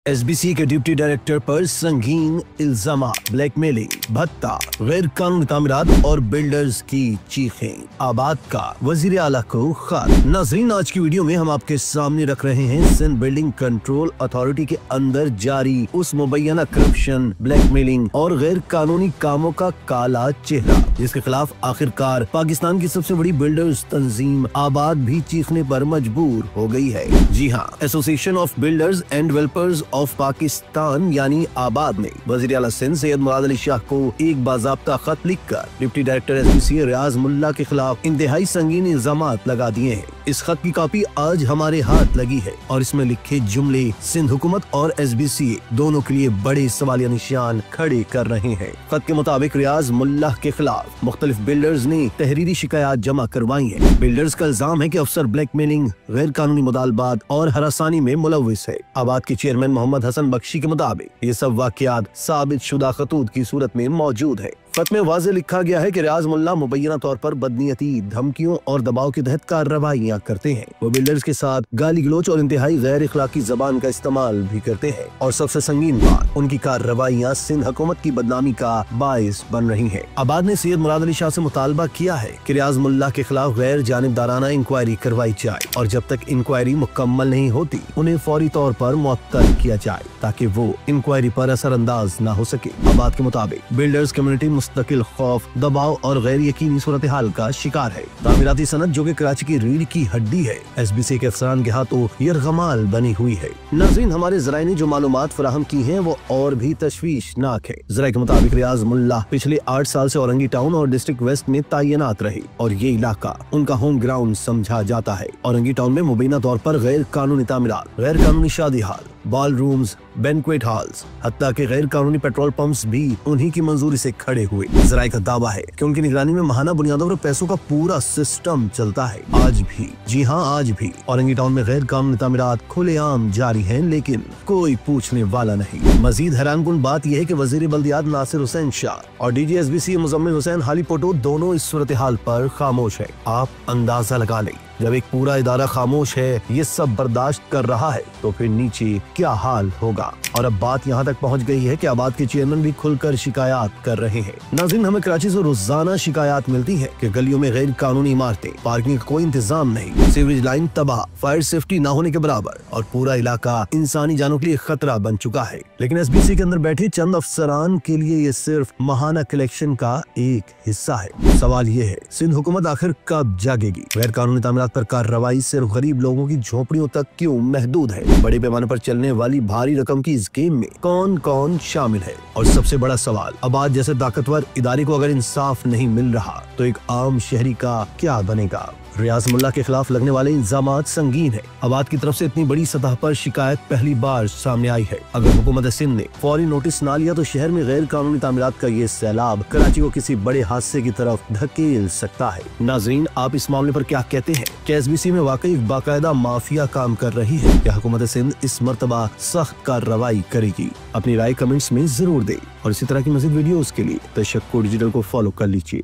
SBC के deputy director पर संगीन इल्जामात, ब्लैकमेलिंग, भत्ता, गैर कानूनी तामीरात और बिल्डर्स की चीखें। आबाद का वजीर आला को खत। नाज़रीन, आज की वीडियो में हम आपके सामने रख रहे हैं सिंध बिल्डिंग कंट्रोल अथॉरिटी के अंदर जारी उस मुबैना करप्शन, ब्लैकमेलिंग और गैर कानूनी कामों का काला चेहरा, जिसके खिलाफ आखिरकार पाकिस्तान की सबसे बड़ी बिल्डर्स तंजीम आबाद भी चीखने पर मजबूर हो गई है। जी हाँ, association of builders and developers of Pakistan यानी आबाद ने वज़ीर आला सिंध सैयद मुराद अली शाह को एक बाज़ाब्ता खत लिखकर डिप्टी डायरेक्टर एसबीसी रियाज मुल्ला के खिलाफ इंतहाई संगीन इल्जामात लगा दिए हैं। इस खत की कॉपी आज हमारे हाथ लगी है और इसमें लिखे जुमले सिंध हुकूमत और एसबीसी दोनों के लिए बड़े सवालिया निशान खड़े कर रहे हैं। खत के मुताबिक रियाज मुल्ला के खिलाफ मुख्तलिफ बिल्डर्स ने तहरीरी शिकायत जमा करवाई है। बिल्डर्स का इल्जाम है कि अफसर ब्लैकमेलिंग, गैर कानूनी मुदालबात और हरासानी में मुलव्विस है। आबाद के चेयरमैन मोहम्मद हसन बख्शी के मुताबिक ये सब वाकयात साबित शुदा खतूत की सूरत में मौजूद है। खत में वाज़ेह लिखा गया है कि रियाज मुल्ला मुबैना तौर पर बदनीयती, धमकियों और दबाव के तहत कार्रवाइयाँ करते हैं। वो बिल्डर्स के साथ गाली गलोच और इंतहाई गैर इखलाकी जबान का इस्तेमाल भी करते हैं और सबसे संगीन बात, उनकी कार्रवाइयाँ सिंध हुकूमत की बदनामी का बाइस बन रही है। आबाद ने सैयद मुराद अली शाह से मुतालबा किया है कि रियाज मुल्ला के खिलाफ गैर जानिबदाराना इंक्वायरी करवाई जाए और जब तक इंक्वायरी मुकम्मल नहीं होती उन्हें फौरी तौर पर मुअत्तल किया जाए ताकि वो इंक्वायरी पर असरअंदाज न हो सके। आबाद के मुताबिक बिल्डर्स कम्युनिटी मुस्तकिल खौफ, दबाव और गैर यकीनी सूरत हाल का शिकार है। तामीराती सनत जो कि कराची की रीढ़ की हड्डी है, एसबीसी के अफसरान के हाथों यरगमाल बनी हुई है। नाज़रीन, हमारे ज़राए ने जो मालूमात फराहम की हैं वो और भी तशवीशनाक है। ज़राए के मुताबिक रियाज मुल्ला पिछले 8 साल से औरंगी टाउन और डिस्ट्रिक्ट वेस्ट में तैनात रहे और ये इलाका उनका होम ग्राउंड समझा जाता है। औरंगी टाउन में मुबैना तौर पर गैर कानूनी तामीरात, गैर कानूनी शादी हाल, बॉल रूम्स, बैंक्वेट हॉल्स, हत्ता के गैर कानूनी पेट्रोल पंप्स भी उन्हीं की मंजूरी से खड़े हुए। ज़राए का दावा है कि उनकी निगरानी में माहाना बुनियादों पर पैसों का पूरा सिस्टम चलता है। आज भी, जी हाँ आज भी औरंगी टाउन में गैर कानूनी तामीरात खुलेआम जारी हैं, लेकिन कोई पूछने वाला नहीं। मजीद हैरानकुन बात यह है कि वजीर बल्दियात नासिर हुसैन शाह और डीजी एसबीसी मुजम्मिल हुसैन हाली पोटो दोनों इस सूरत हाल पर खामोश है। आप अंदाजा लगा लें, जब एक पूरा इदारा खामोश है, ये सब बर्दाश्त कर रहा है, तो फिर नीचे क्या हाल होगा। और अब बात यहाँ तक पहुँच गई है कि आबाद के चेयरमैन भी खुलकर शिकायत कर रहे हैं। नाज़रीन, हमें कराची से रोजाना शिकायत मिलती है कि गलियों में गैर कानूनी इमारतें, पार्किंग का कोई इंतजाम नहीं, सीवरेज लाइन तबाह, फायर सेफ्टी न होने के बराबर और पूरा इलाका इंसानी जानों के लिए खतरा बन चुका है। लेकिन एसबीसी के अंदर बैठे चंद अफसरान के लिए ये सिर्फ माहाना कलेक्शन का एक हिस्सा है। सवाल ये है, सिंध हुकूमत आखिर कब जागेगी? गैर कानूनी तामीरात पर कार्रवाई सिर्फ गरीब लोगों की झोपड़ियों तक क्यों महदूद है? बड़े पैमाने पर चलने वाली भारी रकम की इस गेम में कौन कौन शामिल है? और सबसे बड़ा सवाल, आबाद जैसे ताकतवर इदारे को अगर इंसाफ नहीं मिल रहा तो एक आम शहरी का क्या बनेगा? रियाज मुल्ला के खिलाफ लगने वाले इल्जामात संगीन है। आबाद की तरफ से इतनी बड़ी सतह पर शिकायत पहली बार सामने आई है। अगर हुकूमत सिंध ने फौरी नोटिस ना लिया तो शहर में गैर कानूनी तामीरात का ये सैलाब कराची को किसी बड़े हादसे की तरफ धकेल सकता है। नाज़रीन, आप इस मामले पर क्या कहते हैं? क्या एसबीसी में वाकई एक बाकायदा माफिया काम कर रही है? क्या हुकूमत सिंध इस मर्तबा सख्त कार्रवाई करेगी? अपनी राय कमेंट्स में जरूर दें और इसी तरह की मज़ीद वीडियोस के लिए तशक्कुर डिजिटल को फॉलो कर लीजिए।